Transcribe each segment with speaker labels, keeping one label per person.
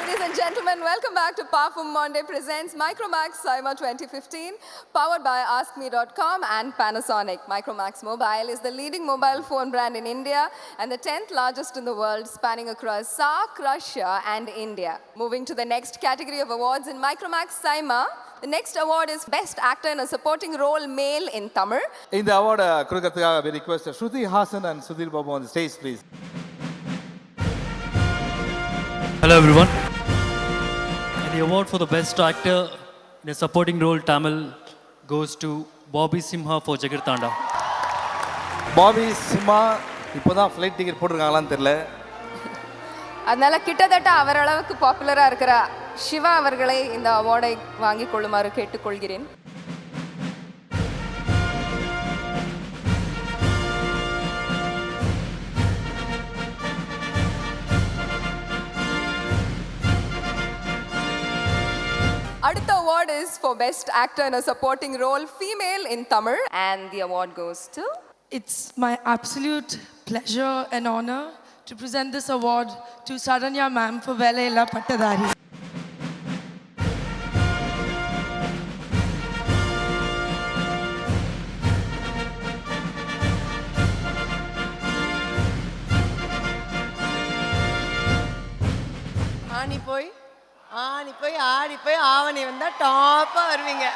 Speaker 1: Ladies and gentlemen, welcome back to Powerful Monday presents Micromax Saima 2015, powered by AskMe.com and Panasonic. Micromax Mobile is the leading mobile phone brand in India and the 10th largest in the world, spanning across SAARC, Russia and India. Moving to the next category of awards in Micromax Saima, the next award is Best Actor in a Supporting Role Male in Tamil.
Speaker 2: In the award, we request Shruti Hassan and Sudhir Babu on the stage, please.
Speaker 3: Hello everyone. And the award for the best actor in a supporting role Tamil goes to Bobby Simha for Jagarthanda.
Speaker 2: Bobby Simha, இப்போதான் flight ticket போட்டிருக்காங்களான்னு தெரியல.
Speaker 1: அதனால கிட்டத்தட்ட அவர் அளவுக்கு பாப்புலரா இருக்கிற சிவா அவர்களை இந்த அவார்டை வாங்கிக் கொள்ளுமாறு கேட்டுக்கொள்கிறேன். Aditha award is for Best Actor in a Supporting Role Female in Tamil, and the award goes to...
Speaker 4: It's my absolute pleasure and honor to present this award to Saranya ma'am for Vela Pattadari.
Speaker 5: ஆடி போய் ஆவணி வந்தா டாப்பா வருவீங்க.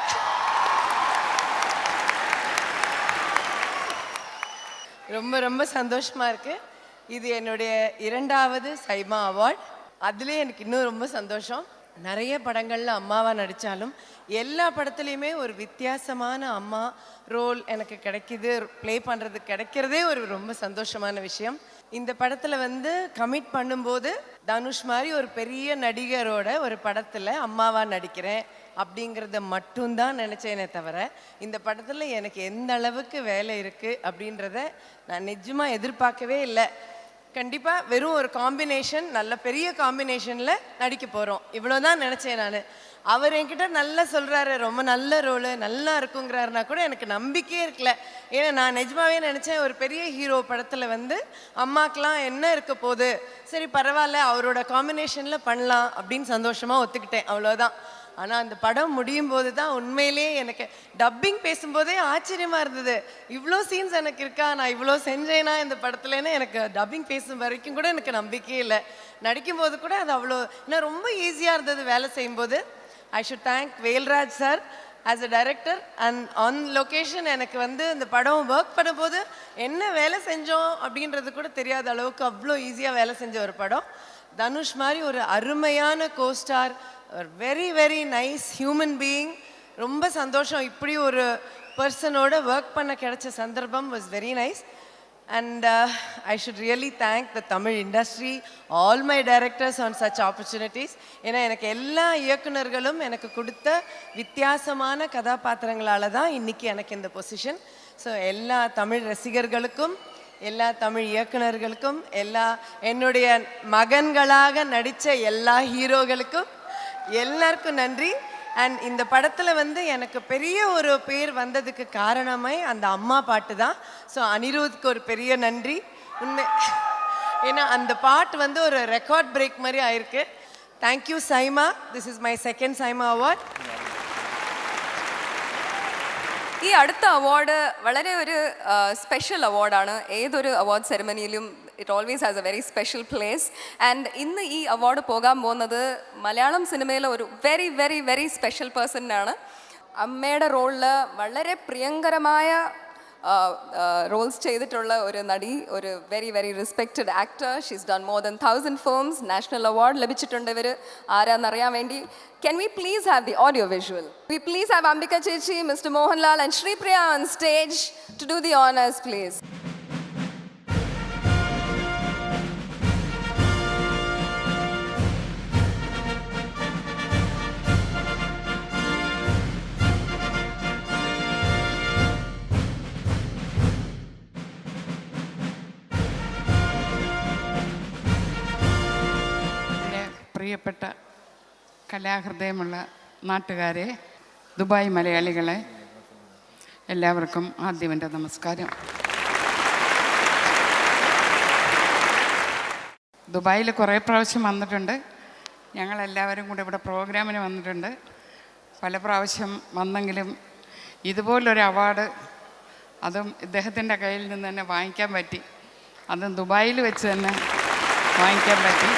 Speaker 5: ரொம்ப ரொம்ப சந்தோஷமா இருக்கு. இது என்னுடைய 2வது சைமா அவார்ட். அதுலேயே எனக்கு இன்னும் ரொம்ப சந்தோஷம். நிறைய படங்கள்ல அம்மாவா நடித்தாலும் எல்லா படத்துலையுமே ஒரு வித்தியாசமான அம்மா ரோல் எனக்கு கிடைக்குது, ப்ளே பண்ணுறது கிடைக்கிறதே ஒரு ரொம்ப சந்தோஷமான விஷயம். இந்த படத்தில் கமிட் பண்ணும்போது தனுஷ் மாதிரி ஒரு பெரிய நடிகரோட ஒரு படத்தில் அம்மாவா நடிக்கிறேன் அப்படிங்கிறத மட்டும்தான் நினச்சேனே தவிர இந்த படத்தில் எனக்கு எந்த அளவுக்கு வேலை இருக்குது அப்படின்றத நான் நிஜமாக எதிர்பார்க்கவே இல்லை. கண்டிப்பாக வெறும் ஒரு காம்பினேஷன், நல்ல பெரிய காம்பினேஷனில் நடிக்க போகிறோம், இவ்வளோதான் நினச்சேன் நான். அவர் என்கிட்ட நல்லா சொல்கிறாரு, ரொம்ப நல்ல ரோலு நல்லா இருக்குங்கிறாருனா கூட எனக்கு நம்பிக்கையே இருக்கல. ஏன்னா நான் நிஜமாவே நினச்சேன் ஒரு பெரிய ஹீரோ படத்தில் அம்மாக்கெலாம் என்ன இருக்க போகுது, சரி பரவாயில்ல அவரோட காம்பினேஷனில் பண்ணலாம் அப்படின்னு சந்தோஷமாக ஒத்துக்கிட்டேன், அவ்வளோதான். ஆனால் அந்த படம் முடியும் போது தான் உண்மையிலேயே எனக்கு டப்பிங் பேசும்போதே ஆச்சரியமாக இருந்தது. இவ்வளோ சீன்ஸ் எனக்கு இருக்கா, நான் இவ்வளோ செஞ்சேனா இந்த படத்துலன்னு எனக்கு டப்பிங் பேசும் வரைக்கும் கூட எனக்கு நம்பிக்கையே இல்லை. நடிக்கும்போது கூட அது அவ்வளோ இன்னும் ரொம்ப ஈஸியாக இருந்தது வேலை செய்யும்போது. I should thank Velraj sir as a director and on location. எனக்கு இந்த படம் ஒர்க் பண்ணும்போது என்ன வேலை செஞ்சோம் அப்படின்றது கூட தெரியாத அளவுக்கு அவ்வளோ ஈஸியாக வேலை செஞ்ச ஒரு படம். தனுஷ் மாதிரி ஒரு அருமையான co-star, very very nice human being. ரொம்ப சந்தோஷம், இப்படி ஒரு பர்சனோட ஒர்க் பண்ண கிடைச்ச சந்தர்ப்பம் was very nice. And I should really thank the Tamil industry, all my directors on such opportunities. ஏன்னா எனக்கு எல்லா இயக்குனர்களும் எனக்கு கொடுத்த வித்தியாசமான கதாபாத்திரங்களால தான் இன்னைக்கு எனக்கு இந்த பொசிஷன். ஸோ எல்லா தமிழ் ரசிகர்களுக்கும், எல்லா தமிழ் இயக்குனர்களுக்கும், எல்லா என்னுடைய மகன்களாக நடித்த எல்லா ஹீரோகளுக்கும் எல்லாருக்கும் நன்றி. அண்ட் இந்த படத்தில் எனக்கு பெரிய ஒரு பேர் வந்ததுக்கு காரணமே அந்த அம்மா பாட்டு தான். ஸோ அனிருத்துக்கு ஒரு பெரிய நன்றி உண்மை. ஏன்னா அந்த பாட்டு ஒரு ரெக்கார்ட் பிரேக் மாதிரி ஆயிருக்கு. Thank you SIIMA. This is my second SIIMA award.
Speaker 1: ഈ അടുത്ത അവാർഡ് വളരെ ഒരു സ്പെഷ്യൽ അവാർഡാണ്. ഏതൊരു അവാർഡ് സെറമണിയിലും it always has a very special place. And ഇന്ന് ഈ അവാർഡ് പോകാൻ പോകുന്നത് മലയാളം സിനിമയിലെ ഒരു വെരി വെരി വെരി സ്പെഷ്യൽ പേഴ്സണിനാണ്. അമ്മയുടെ റോളിൽ വളരെ പ്രിയങ്കരമായ റോൾസ് ചെയ്തിട്ടുള്ള ഒരു നടി, ഒരു very very respected actor. She's done more than 1000 films. National award ലഭിച്ചിട്ടുണ്ട് ഇവർ. ആരാന്നറിയാൻ വേണ്ടി can we please have the audio visual? We please have Ambika Chechi, Mr. Mohanlal and Shri Priya on stage to do the honors, please.
Speaker 6: പ്രിയപ്പെട്ട കലാഹൃദയമുള്ള നാട്ടുകാരെ, Dubai മലയാളികളെ, എല്ലാവർക്കും ആദ്യം എൻ്റെ നമസ്കാരം. ദുബായിൽ കുറേ പ്രാവശ്യം വന്നിട്ടുണ്ട്. ഞങ്ങളെല്ലാവരും കൂടെ ഇവിടെ പ്രോഗ്രാമിന് വന്നിട്ടുണ്ട്. പല പ്രാവശ്യം വന്നെങ്കിലും ഇതുപോലൊരു അവാർഡ് അതും ഇദ്ദേഹത്തിൻ്റെ കയ്യിൽ നിന്ന് തന്നെ വാങ്ങിക്കാൻ പറ്റി. അതും ദുബായിൽ വെച്ച് തന്നെ വാങ്ങിക്കാൻ പറ്റി.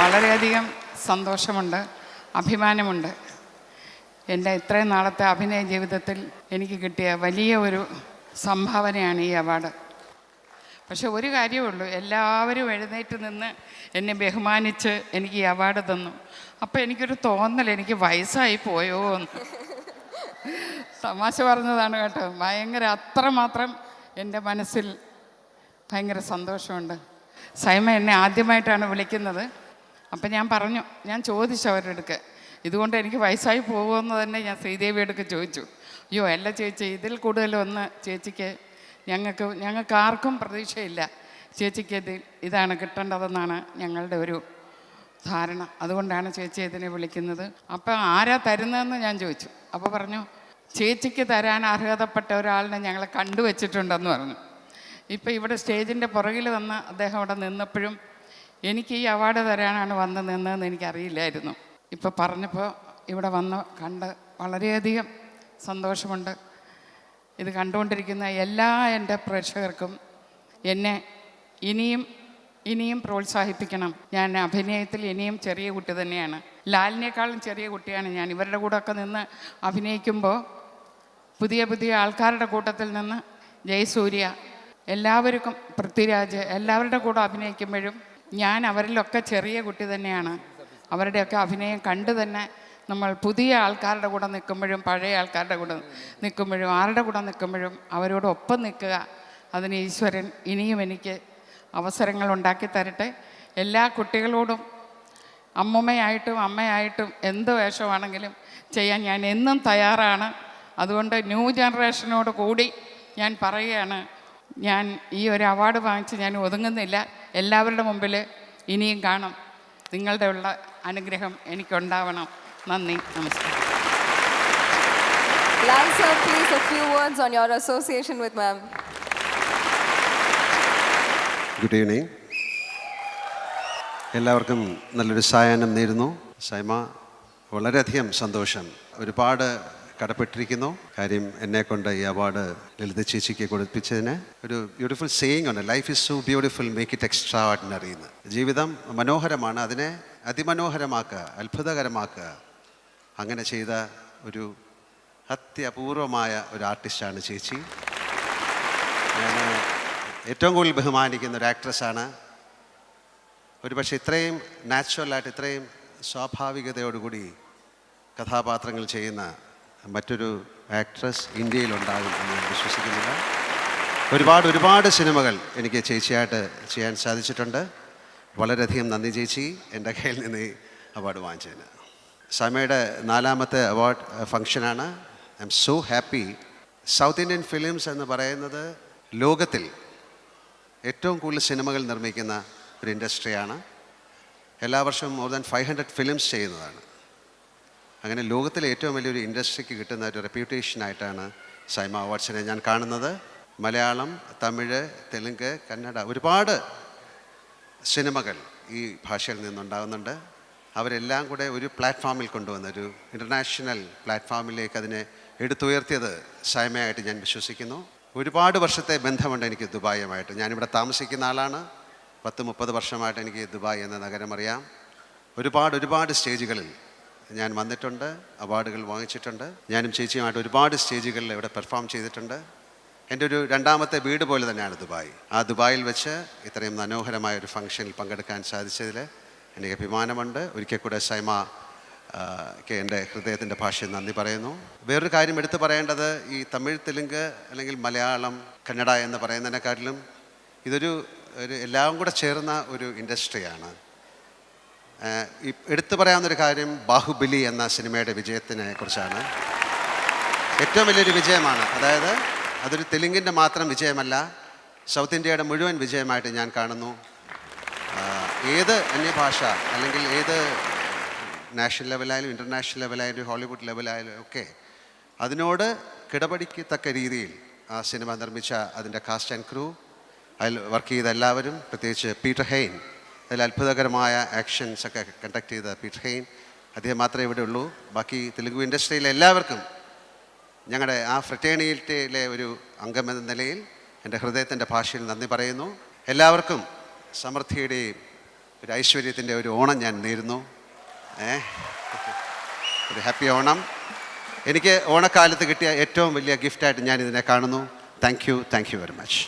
Speaker 6: വളരെയധികം സന്തോഷമുണ്ട്, അഭിമാനമുണ്ട്. എൻ്റെ ഇത്രയും നാളത്തെ അഭിനയ ജീവിതത്തിൽ എനിക്ക് കിട്ടിയ വലിയ ഒരു സംഭാവനയാണ് ഈ അവാർഡ്. പക്ഷെ ഒരു കാര്യമേ ഉള്ളൂ, എല്ലാവരും എഴുന്നേറ്റ് നിന്ന് എന്നെ ബഹുമാനിച്ച് എനിക്ക് ഈ അവാർഡ് തന്നു. അപ്പോൾ എനിക്കൊരു തോന്നൽ, എനിക്ക് വയസ്സായി പോയോ എന്ന്. തമാശ പറഞ്ഞതാണ് കേട്ടോ. അത്രമാത്രം എൻ്റെ മനസ്സിൽ ഭയങ്കര സന്തോഷമുണ്ട്. സൈമ എന്നെ ആദ്യമായിട്ടാണ് വിളിക്കുന്നത്. അപ്പം ഞാൻ ചോദിച്ചു അവരുടെ അടുക്ക്, ഇതുകൊണ്ട് എനിക്ക് വയസ്സായി പോകുമെന്ന് തന്നെ ഞാൻ ശ്രീദേവി അടുക്ക് ചോദിച്ചു. അയ്യോ അല്ല ചേച്ചി, ഇതിൽ കൂടുതലൊന്ന് ചേച്ചിക്ക് ഞങ്ങൾക്ക് ആർക്കും പ്രതീക്ഷയില്ല, ചേച്ചിക്ക് ഇതാണ് കിട്ടേണ്ടതെന്നാണ് ഞങ്ങളുടെ ഒരു ധാരണ. അതുകൊണ്ടാണ് ചേച്ചി ഇതിനെ വിളിക്കുന്നത്. അപ്പം ആരാ തരുന്നതെന്ന് ഞാൻ ചോദിച്ചു. അപ്പോൾ പറഞ്ഞു, ചേച്ചിക്ക് തരാൻ അർഹതപ്പെട്ട ഒരാളിനെ ഞങ്ങൾ കണ്ടുവച്ചിട്ടുണ്ടെന്ന് പറഞ്ഞു. ഇപ്പം ഇവിടെ സ്റ്റേജിൻ്റെ പുറകിൽ വന്ന് അദ്ദേഹം അവിടെ നിന്നപ്പോഴും എനിക്ക് ഈ അവാർഡ് തരാനാണ് വന്ന് നിന്നതെന്ന് എനിക്കറിയില്ലായിരുന്നു. ഇപ്പോൾ പറഞ്ഞപ്പോൾ ഇവിടെ വന്ന് കണ്ട് വളരെയധികം സന്തോഷമുണ്ട്. ഇത് കണ്ടുകൊണ്ടിരിക്കുന്ന എല്ലാ എൻ്റെ പ്രേക്ഷകർക്കും എന്നെ ഇനിയും പ്രോത്സാഹിപ്പിക്കണം. ഞാൻ അഭിനയത്തിൽ ഇനിയും ചെറിയ കുട്ടി തന്നെയാണ്. ലാലിനേക്കാളും ചെറിയ കുട്ടിയാണ് ഞാൻ. ഇവരുടെ കൂടെയൊക്കെ നിന്ന് അഭിനയിക്കുമ്പോൾ പുതിയ ആൾക്കാരുടെ കൂട്ടത്തിൽ നിന്ന് ജയസൂര്യ, എല്ലാവർക്കും പൃഥ്വിരാജ്, എല്ലാവരുടെ കൂടെ അഭിനയിക്കുമ്പോഴും ഞാൻ അവരിലൊക്കെ ചെറിയ കുട്ടി തന്നെയാണ്. അവരുടെയൊക്കെ അഭിനയം കണ്ട് തന്നെ നമ്മൾ പുതിയ ആൾക്കാരുടെ കൂടെ നിൽക്കുമ്പോഴും പഴയ ആൾക്കാരുടെ കൂടെ നിൽക്കുമ്പോഴും ആരുടെ കൂടെ നിൽക്കുമ്പോഴും അവരോടൊപ്പം നിൽക്കുക. അതിന് ഈശ്വരൻ ഇനിയും എനിക്ക് അവസരങ്ങൾ ഉണ്ടാക്കി തരട്ടെ. എല്ലാ കുട്ടികളോടും അമ്മയായിട്ടും അമ്മയായിട്ടും എന്ത് വേഷമാണെങ്കിലും ചെയ്യാൻ ഞാൻ എന്നും തയ്യാറാണ്. അതുകൊണ്ട് ന്യൂ ജനറേഷനോട് കൂടി ഞാൻ പറയുകയാണ്, ഞാൻ ഈ ഒരു അവാർഡ് വാങ്ങിച്ച് ഞാൻ ഒതുങ്ങുന്നില്ല. എല്ലാവരുടെ മുമ്പിൽ ഇനിയും കാണും. നിങ്ങളുടെ ഉള്ള അനുഗ്രഹം എനിക്കുണ്ടാവണം. നന്ദി, നമസ്കാരം.
Speaker 1: Lal sir, please a few words on your association with ma'am.
Speaker 7: Good evening. എല്ലാവർക്കും നല്ലൊരു സായാഹ്നം നേരുന്നു. സൈമ, വളരെയധികം സന്തോഷം. ഒരുപാട് കടപ്പെട്ടിരിക്കുന്നു. കാര്യം എന്നെക്കൊണ്ട് ഈ അവാർഡ് ലളിത ചേച്ചിക്ക് കൊടുപ്പിച്ചതിന്. ഒരു ബ്യൂട്ടിഫുൾ സേയിങ് ഉണ്ട്, life is so beautiful, make it extra ordinary എന്ന്. ജീവിതം മനോഹരമാണ്, അതിനെ അതിമനോഹരമാക്കുക, അത്ഭുതകരമാക്കുക. അങ്ങനെ ചെയ്ത ഒരു അത്യപൂർവമായ ഒരു ആർട്ടിസ്റ്റാണ് ചേച്ചി. ഞാൻ ഏറ്റവും കൂടുതൽ ബഹുമാനിക്കുന്ന ഒരു ആക്ട്രസ്സാണ്. ഒരുപക്ഷെ ഇത്രയും നാച്ചുറലായിട്ട്, ഇത്രയും സ്വാഭാവികതയോടുകൂടി കഥാപാത്രങ്ങൾ ചെയ്യുന്ന മറ്റൊരു ആക്ട്രസ് ഇന്ത്യയിലുണ്ടാകും എന്ന് ഞാൻ വിശ്വസിക്കുന്നില്ല. ഒരുപാട് സിനിമകൾ എനിക്ക് ചേച്ചിയായിട്ട് ചെയ്യാൻ സാധിച്ചിട്ടുണ്ട്. വളരെയധികം നന്ദി ചേച്ചി, എൻ്റെ കയ്യിൽ നിന്ന് ഈ അവാർഡ് വാങ്ങിച്ചതിന്. സൈമയുടെ 4ാമത്തെ അവാർഡ് ഫംഗ്ഷനാണ്. I M so happy. South Indian films എന്ന് പറയുന്നത് ലോകത്തിൽ ഏറ്റവും കൂടുതൽ സിനിമകൾ നിർമ്മിക്കുന്ന ഒരു ഇൻഡസ്ട്രിയാണ്. എല്ലാ വർഷവും മോർ ദാൻ 500 ഫിലിംസ് ചെയ്യുന്നതാണ്. അങ്ങനെ ലോകത്തിലെ ഏറ്റവും വലിയൊരു ഇൻഡസ്ട്രിക്ക് കിട്ടുന്ന ഒരു റെപ്യൂട്ടേഷനായിട്ടാണ് സൈമ അവാർഡ്സിനെ ഞാൻ കാണുന്നത്. മലയാളം, തമിഴ്, തെലുങ്ക്, കന്നഡ ഒരുപാട് സിനിമകൾ ഈ ഭാഷയിൽ നിന്നുണ്ടാകുന്നുണ്ട്. അവരെല്ലാം കൂടെ ഒരു പ്ലാറ്റ്ഫോമിൽ കൊണ്ടുവന്ന, ഒരു ഇൻ്റർനാഷണൽ പ്ലാറ്റ്ഫോമിലേക്ക് അതിനെ എടുത്തുയർത്തിയത് സൈമയായിട്ട് ഞാൻ വിശ്വസിക്കുന്നു. ഒരുപാട് വർഷത്തെ ബന്ധമുണ്ട് എനിക്ക് ദുബായുമായിട്ട്. ഞാനിവിടെ താമസിക്കുന്ന ആളാണ്. 10-30 വർഷമായിട്ട് എനിക്ക് ദുബായ് എന്ന നഗരം അറിയാം. ഒരുപാട് സ്റ്റേജുകളിൽ ഞാൻ വന്നിട്ടുണ്ട്, അവാർഡുകൾ വാങ്ങിച്ചിട്ടുണ്ട്. ഞാനും ചേച്ചിയുമായിട്ട് ഒരുപാട് സ്റ്റേജുകളിൽ ഇവിടെ പെർഫോം ചെയ്തിട്ടുണ്ട്. എൻ്റെ ഒരു 2ാമത്തെ വീട് പോലെ തന്നെയാണ് ദുബായ്. ആ ദുബായിൽ വെച്ച് ഇത്രയും മനോഹരമായ ഒരു ഫംഗ്ഷനിൽ പങ്കെടുക്കാൻ സാധിച്ചതിൽ എനിക്ക് അഭിമാനമുണ്ട്. ഒരിക്കൽ കൂടെ സൈമക്ക് എൻ്റെ ഹൃദയത്തിൻ്റെ ഭാഷയിൽ നന്ദി പറയുന്നു. വേറൊരു കാര്യം എടുത്തു പറയേണ്ടത്, ഈ തമിഴ്, തെലുങ്ക് അല്ലെങ്കിൽ മലയാളം, കന്നഡ എന്ന് പറയുന്നതിനെക്കാട്ടിലും ഇതൊരു എല്ലാം കൂടെ ചേർന്ന ഒരു ഇൻഡസ്ട്രിയാണ്. എടുത്തു പറയാവുന്നൊരു കാര്യം ബാഹുബലി എന്ന സിനിമയുടെ വിജയത്തിനെ കുറിച്ചാണ്. ഏറ്റവും വലിയൊരു വിജയമാണ്. അതായത് അതൊരു തെലുങ്കിൻ്റെ മാത്രം വിജയമല്ല, സൗത്ത് ഇന്ത്യയുടെ മുഴുവൻ വിജയമായിട്ട് ഞാൻ കാണുന്നു. ഏത് അന്യഭാഷ അല്ലെങ്കിൽ ഏത് നാഷണൽ ലെവലായാലും ഇൻ്റർനാഷണൽ ലെവലായാലും ഹോളിവുഡ് ലെവലായാലും ഒക്കെ അതിനോട് കിടപിടിക്കത്തക്ക രീതിയിൽ ആ സിനിമ നിർമ്മിച്ച അതിൻ്റെ കാസ്റ്റ് ആൻഡ് ക്രൂ, അതിൽ വർക്ക് ചെയ്ത എല്ലാവരും, പ്രത്യേകിച്ച് പീറ്റർ ഹെയ്ൻ, അതിൽ അത്ഭുതകരമായ ആക്ഷൻസ് ഒക്കെ കണ്ടക്ട് ചെയ്ത പീറ്റർ ഹെയ്ൻ, അദ്ദേഹം മാത്രമേ ഇവിടെ ഉള്ളൂ. ബാക്കി തെലുഗു ഇൻഡസ്ട്രിയിലെ എല്ലാവർക്കും ഞങ്ങളുടെ ആ ഫ്രറ്റേണിറ്റിയിലെ ഒരു അംഗമെന്ന നിലയിൽ എൻ്റെ ഹൃദയത്തിൻ്റെ ഭാഷയിൽ നന്ദി പറയുന്നു. എല്ലാവർക്കും സമൃദ്ധിയുടെയും ഒരു ഐശ്വര്യത്തിൻ്റെ ഒരു ഓണം ഞാൻ നേരുന്നു. ഒരു ഹാപ്പി ഓണം. എനിക്ക് ഓണക്കാലത്ത് കിട്ടിയ ഏറ്റവും വലിയ ഗിഫ്റ്റായിട്ട് ഞാൻ ഇതിനെ കാണുന്നു. Thank you very much.